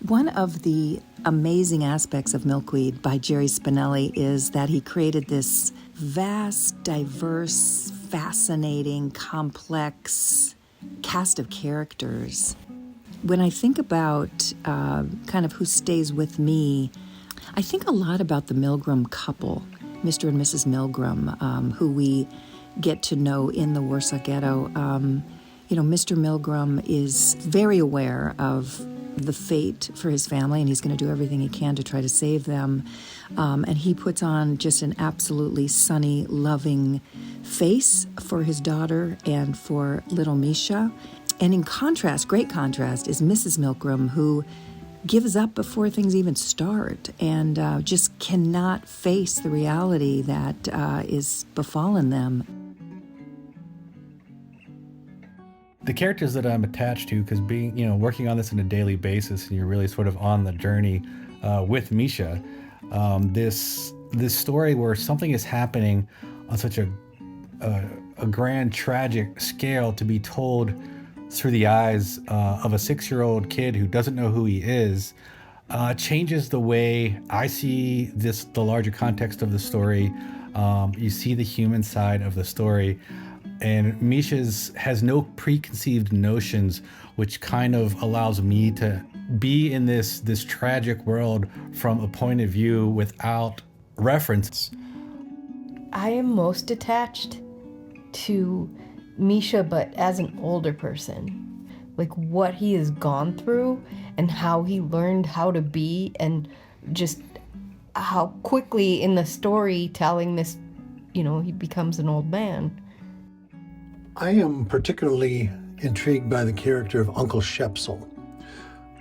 One of the amazing aspects of Milkweed by Jerry Spinelli is that he created this vast, diverse, fascinating, complex cast of characters. When I think about kind of who stays with me, I think a lot about the Milgram couple, Mr. and Mrs. Milgram, who we get to know in the Warsaw Ghetto. Mr. Milgram is very aware of the fate for his family, and he's going to do everything he can to try to save them. And he puts on just an absolutely sunny, loving face for his daughter and for little Misha. And in contrast, great contrast, is Mrs. Milgram, who gives up before things even start and just cannot face the reality that is befallen them. The characters that I'm attached to, because working on this on a daily basis, and you're really sort of on the journey with Misha, this story where something is happening on such a grand, tragic scale to be told through the eyes of a 6-year-old kid who doesn't know who he is, changes the way I see the larger context of the story. You see the human side of the story. And Misha's has no preconceived notions, which kind of allows me to be in this tragic world from a point of view without reference. I am most attached to Misha, but as an older person, like what he has gone through and how he learned how to be, and just how quickly in the storytelling this, he becomes an old man. I am particularly intrigued by the character of Uncle Shepsel.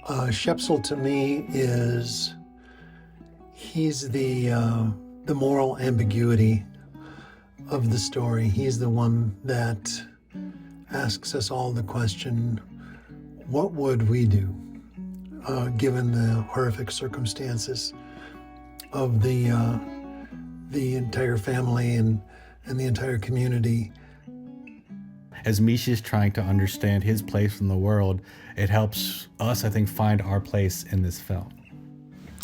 Shepsel to me he's the moral ambiguity of the story. He's the one that asks us all the question, what would we do given the horrific circumstances of the entire family and the entire community? As Misha's trying to understand his place in the world, it helps us, I think, find our place in this film.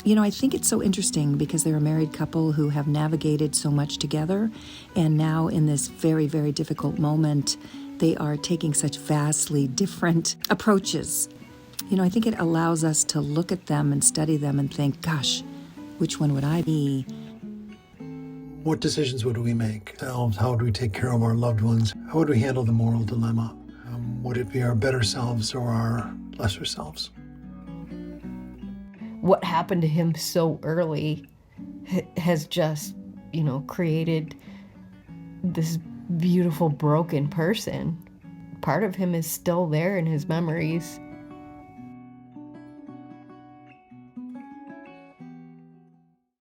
I think it's so interesting because they're a married couple who have navigated so much together, and now in this very, very difficult moment, they are taking such vastly different approaches. I think it allows us to look at them and study them and think, gosh, which one would I be? What decisions would we make? How would we take care of our loved ones? How would we handle the moral dilemma? Would it be our better selves or our lesser selves? What happened to him so early has just, created this beautiful broken person. Part of him is still there in his memories.